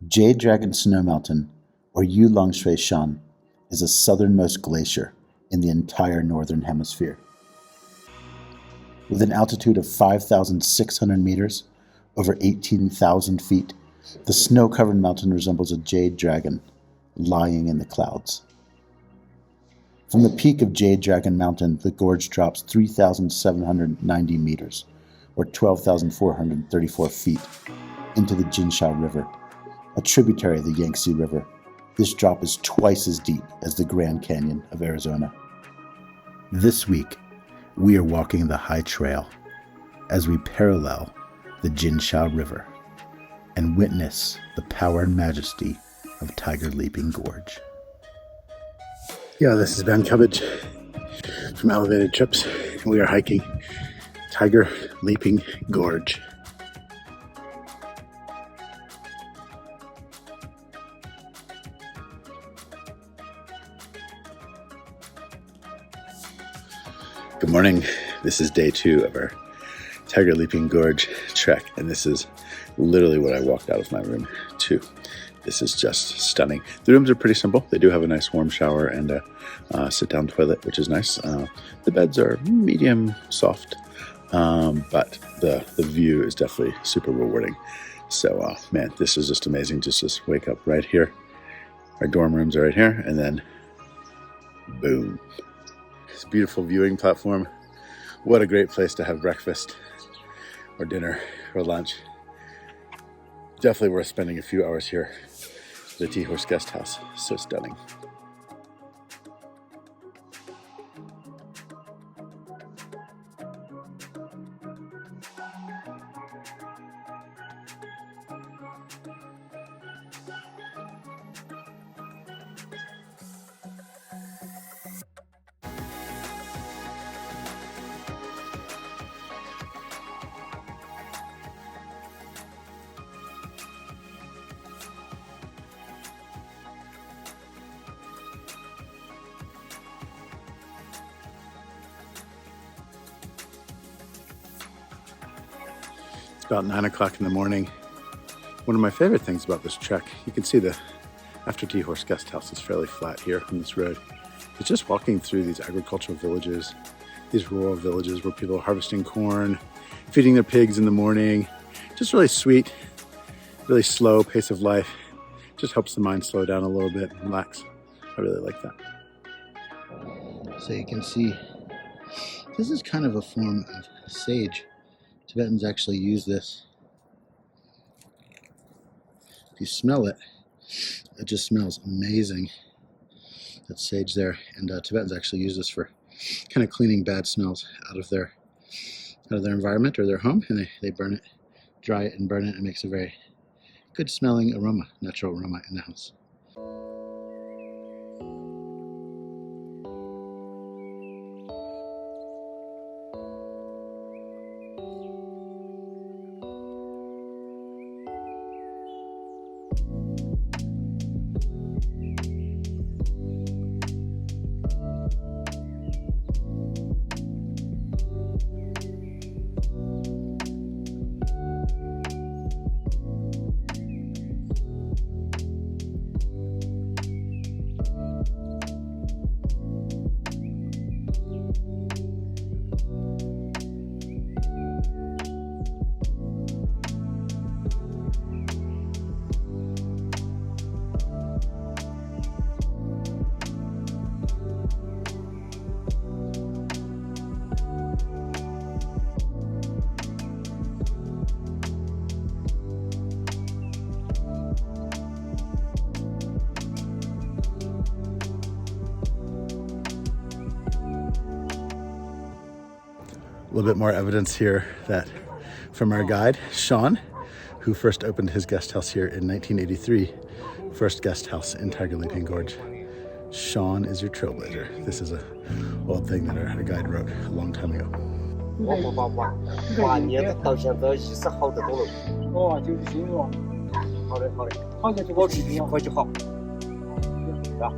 Jade Dragon Snow Mountain, or Yulong Shan, is the southernmost glacier in the entire northern hemisphere. With an altitude of 5,600 meters, over 18,000 feet, the snow-covered mountain resembles a jade dragon lying in the clouds. From the peak of Jade Dragon Mountain, the gorge drops 3,790 meters, or 12,434 feet, into the Jinsha River, a tributary of the Yangtze River. This drop is twice as deep as the Grand Canyon of Arizona. This week, we are walking the high trail as we parallel the Jinsha River and witness the power and majesty of Tiger Leaping Gorge. Yeah, this is Ben Cubbage from Elevated Trips. We are hiking Tiger Leaping Gorge. Good morning. This is day 2 of our Tiger Leaping Gorge trek, and this is literally what I walked out of my room to. This is just stunning. The rooms are pretty simple. They do have a nice warm shower and a sit-down toilet, which is nice. The beds are medium soft, but the view is definitely super rewarding. So, man, this is just amazing. Just wake up right here. Our dorm rooms are right here, and then boom. This beautiful viewing platform. What a great place to have breakfast or dinner or lunch. Definitely worth spending a few hours here at the Teahorse guest house. So stunning. About 9 o'clock in the morning. One of my favorite things about this trek, you can see the after Teahorse guest house is fairly flat here on this road. It's just walking through these agricultural villages, these rural villages where people are harvesting corn, feeding their pigs in the morning. Just really sweet, really slow pace of life. Just helps the mind slow down a little bit and relax. I really like that. So you can see, this is kind of a form of sage. Tibetans actually use this. If you smell it, it just smells amazing. That's sage there, and Tibetans actually use this for kind of cleaning bad smells out of their environment or their home, and they burn it, dry it, and burn it. It makes a very good smelling aroma, natural aroma in the house. A little bit more evidence here that from our guide, Sean, who first opened his guest house here in 1983, first guest house in Tiger Leaping Gorge. Sean is your trailblazer. This is an old thing that our guide wrote a long time ago. 晚年到现在是好得多了。哦，就是行了。好的，好的。好的，我10块就好。是吧？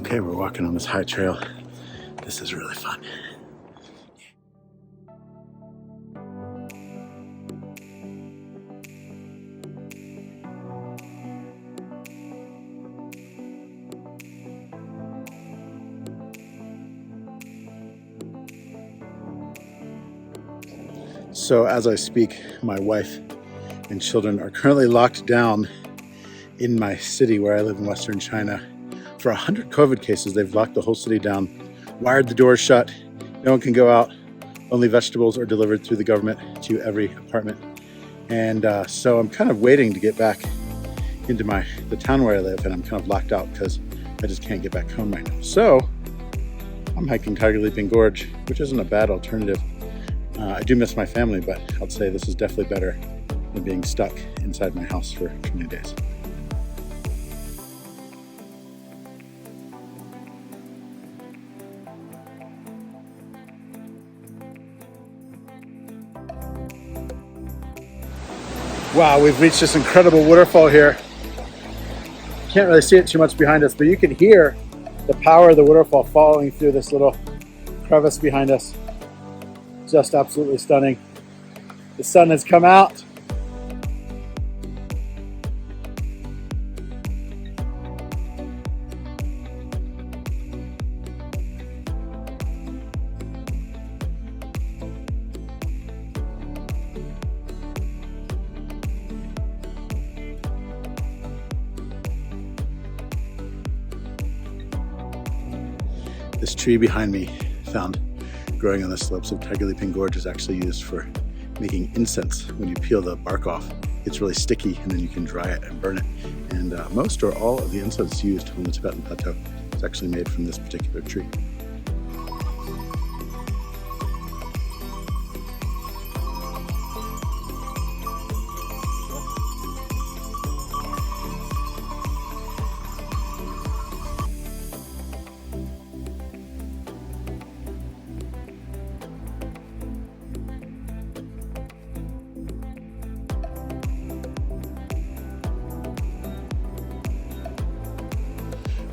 Okay, we're walking on this high trail. This is really fun. So as I speak, my wife and children are currently locked down in my city where I live in Western China. For 100 COVID cases, they've locked the whole city down, wired the doors shut, no one can go out, only vegetables are delivered through the government to every apartment. And so I'm kind of waiting to get back into the town where I live, and I'm kind of locked out because I just can't get back home right now. So I'm hiking Tiger Leaping Gorge, which isn't a bad alternative. I do miss my family, but I'd say this is definitely better than being stuck inside my house for 20 days. Wow, we've reached this incredible waterfall here. Can't really see it too much behind us, but you can hear the power of the waterfall falling through this little crevice behind us. Just absolutely stunning. The sun has come out. This tree behind me, found growing on the slopes of Tiger Leaping Gorge, is actually used for making incense. When you peel the bark off, it's really sticky, and then you can dry it and burn it. And most or all of the incense used on the Tibetan plateau is actually made from this particular tree.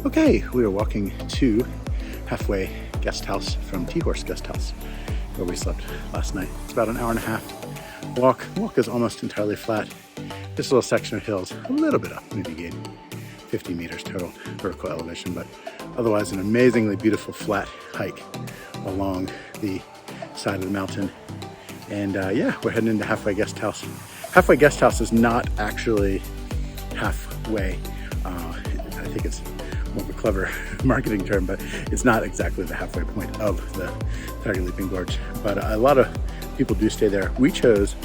Okay, we are walking to halfway guest house from Teahorse guest house, where we slept last night. It's about an hour and a half walk. The walk is almost entirely flat. This little section of hills, a little bit up, maybe gain 50 meters total vertical elevation, but otherwise an amazingly beautiful flat hike along the side of the mountain. And yeah, we're heading into halfway guest house. Halfway guest house is not actually halfway. I think it's more of a clever marketing term, but it's not exactly the halfway point of the Tiger Leaping Gorge. But a lot of people do stay there. We chose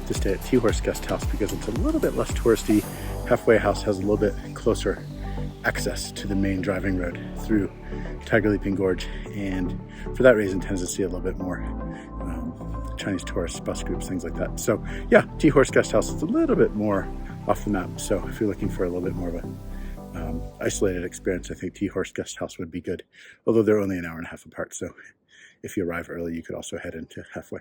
to stay at Teahorse guest house because it's a little bit less touristy. Halfway house has a little bit closer access to the main driving road through Tiger Leaping Gorge, and for that reason tends to see a little bit more Chinese tourists, bus groups, things like that. So yeah, Teahorse guest house is a little bit more off the map. So if you're looking for a little bit more of a isolated experience, I think Teahorse guest house would be good, although they're only an hour and a half apart. So if you arrive early, you could also head into halfway.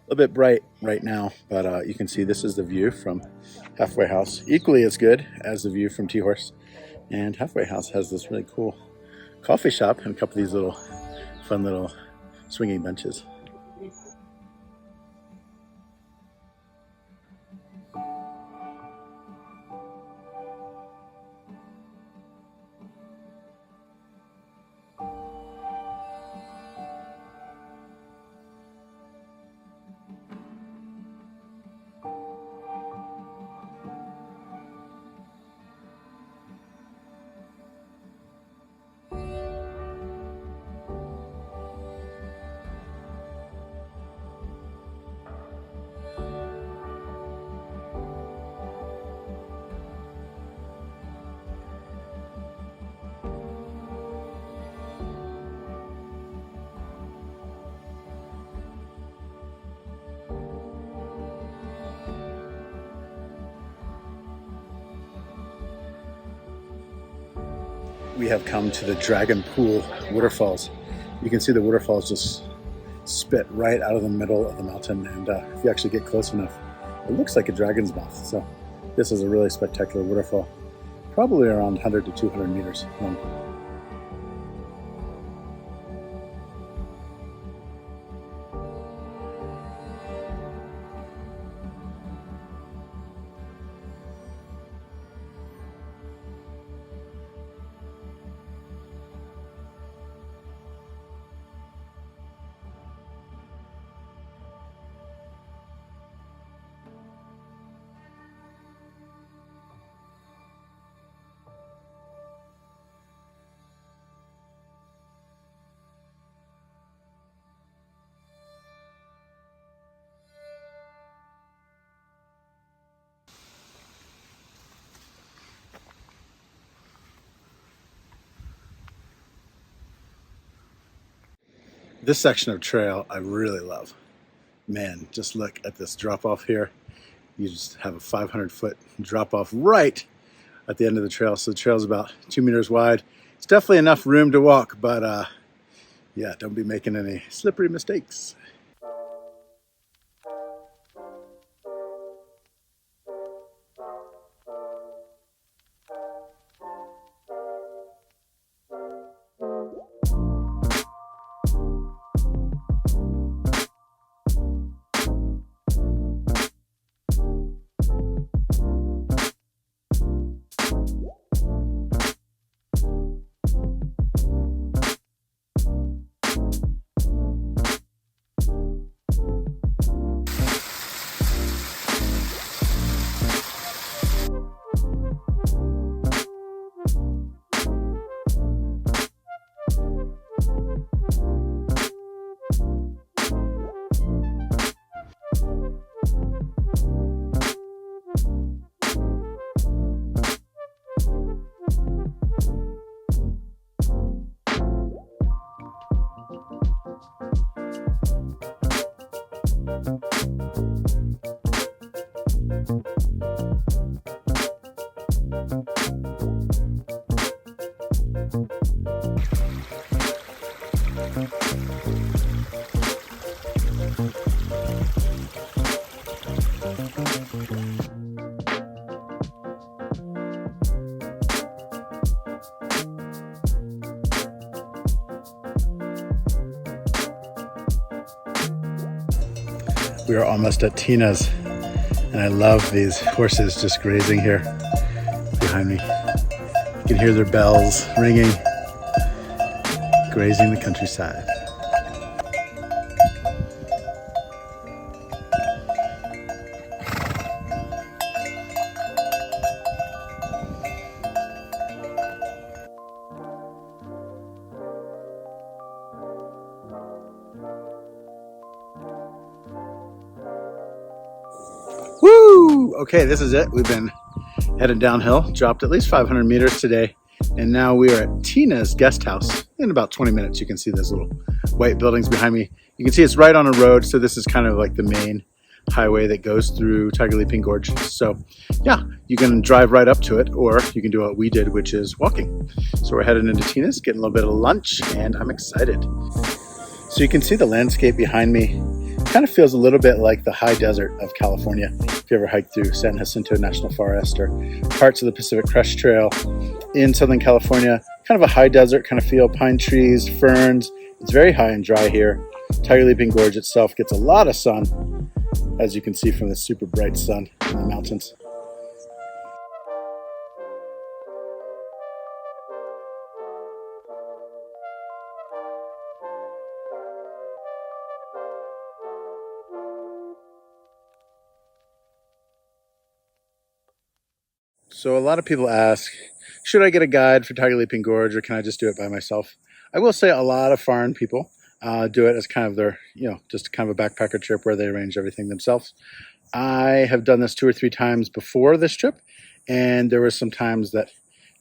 A bit bright right now, but you can see this is the view from halfway house, equally as good as the view from Teahorse. And halfway house has this really cool coffee shop and a couple of these little fun little swinging benches. we have come to the Dragon Pool waterfalls. You can see the waterfalls just spit right out of the middle of the mountain, and if you actually get close enough, it looks like a dragon's mouth. So this is a really spectacular waterfall, probably around 100 to 200 meters long. This section of trail I really love. Man, just look at this drop off here. You just have a 500-foot drop off right at the end of the trail. So the trail is about 2 meters wide. It's definitely enough room to walk, but yeah, don't be making any slippery mistakes. We are almost at Tina's, and I love these horses just grazing here behind me. You can hear their bells ringing, grazing the countryside. Woo! Okay, this is it. We've been headed downhill, dropped at least 500 meters today, and now we are at Tina's guest house. In about 20 minutes, you can see those little white buildings behind me. You can see it's right on a road, so this is kind of like the main highway that goes through Tiger Leaping Gorge. So yeah, you can drive right up to it, or you can do what we did, which is walking. So we're headed into Tina's, getting a little bit of lunch, and I'm excited. So you can see the landscape behind me. Kind of feels a little bit like the high desert of California. If you ever hike through San Jacinto National Forest or parts of the Pacific Crest Trail in Southern California, kind of a high desert kind of feel, pine trees, ferns. It's very high and dry here. Tiger Leaping Gorge itself gets a lot of sun, as you can see from the super bright sun in the mountains. So a lot of people ask, should I get a guide for Tiger Leaping Gorge, or can I just do it by myself? I will say a lot of foreign people do it as kind of their, just kind of a backpacker trip where they arrange everything themselves. I have done this 2 or 3 times before this trip, and there were some times that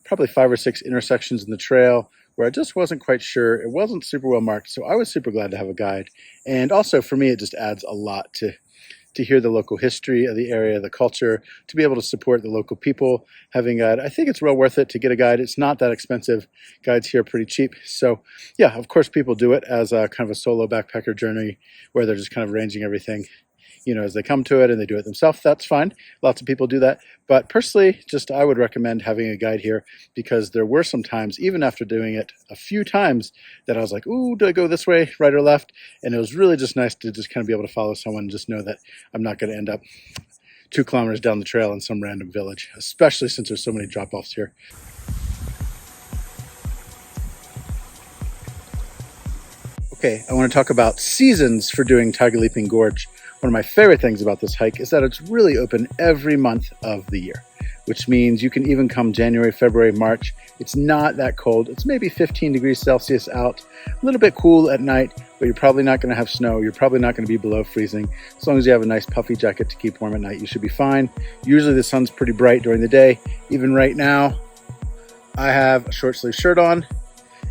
probably 5 or 6 intersections in the trail where I just wasn't quite sure. It wasn't super well marked, so I was super glad to have a guide. And also for me, it just adds a lot to to hear the local history of the area, the culture, to be able to support the local people. Having a guide, I think it's well worth it to get a guide. It's not that expensive. Guides here are pretty cheap. So yeah, of course people do it as a kind of a solo backpacker journey where they're just kind of arranging everything, you know, as they come to it and they do it themselves. That's fine. Lots of people do that. But personally, just I would recommend having a guide here, because there were some times, even after doing it a few times, that I was like, ooh, do I go this way, right or left? And it was really just nice to just kind of be able to follow someone and just know that I'm not going to end up 2 kilometers down the trail in some random village, especially since there's so many drop-offs here. Okay, I want to talk about seasons for doing Tiger Leaping Gorge. One of my favorite things about this hike is that it's really open every month of the year, which means you can even come January, February, March. It's not that cold. It's maybe 15 degrees Celsius out, a little bit cool at night, but you're probably not going to have snow. You're probably not going to be below freezing. As long as you have a nice puffy jacket to keep warm at night, you should be fine. Usually the sun's pretty bright during the day. Even right now, I have a short sleeve shirt on,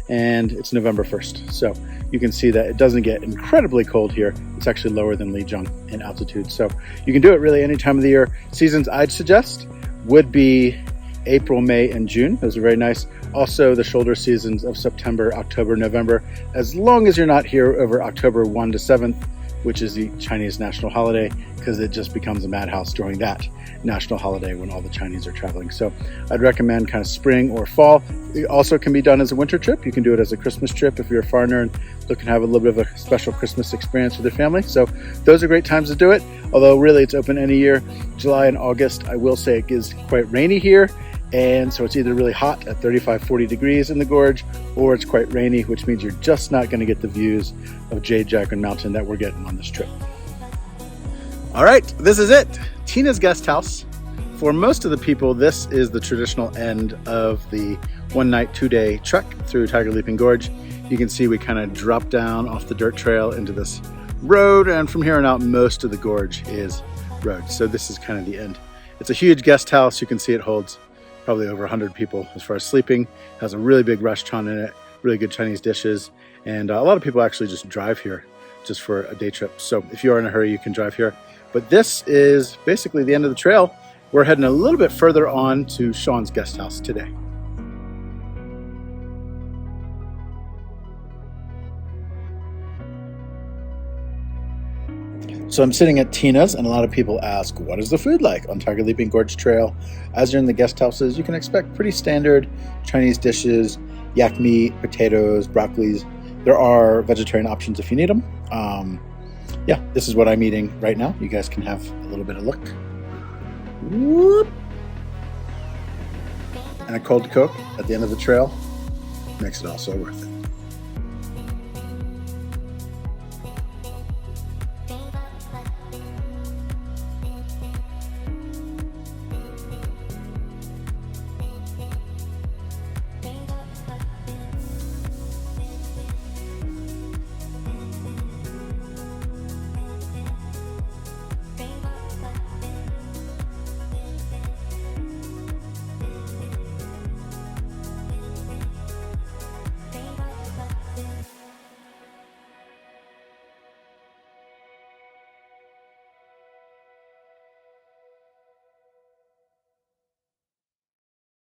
and it's November 1st. So you can see that it doesn't get incredibly cold here. It's actually lower than Lijiang in altitude. So you can do it really any time of the year. Seasons I'd suggest would be April, May, and June. Those are very nice. Also the shoulder seasons of September, October, November, as long as you're not here over October 1 to 7th, which is the Chinese national holiday, because it just becomes a madhouse during that national holiday when all the Chinese are traveling. So I'd recommend kind of spring or fall. It also can be done as a winter trip. You can do it as a Christmas trip if you're a foreigner and looking to have a little bit of a special Christmas experience with your family. So those are great times to do it. Although really it's open any year. July and August, I will say it is quite rainy here. And so it's either really hot at 35, 40 degrees in the gorge, or it's quite rainy, which means you're just not going to get the views of Jade Mountain that we're getting on this trip. All right, this is it. Tina's guest house. For most of the people, this is the traditional end of the 1 night, 2 day trek through Tiger Leaping Gorge. You can see we kind of drop down off the dirt trail into this road, and from here on out, most of the gorge is road. So this is kind of the end. It's a huge guest house. You can see it holds probably over 100 people as far as sleeping. It has a really big restaurant in it, really good Chinese dishes, and a lot of people actually just drive here just for a day trip. So if you are in a hurry, you can drive here. But this is basically the end of the trail. We're heading a little bit further on to Sean's guest house today. So I'm sitting at Tina's, and a lot of people ask, what is the food like on Tiger Leaping Gorge Trail? As you're in the guest houses, you can expect pretty standard Chinese dishes, yak meat, potatoes, broccolis. There are vegetarian options if you need them. Yeah, this is what I'm eating right now. You guys can have a little bit of look. Whoop. And a cold Coke at the end of the trail makes it all so worth it.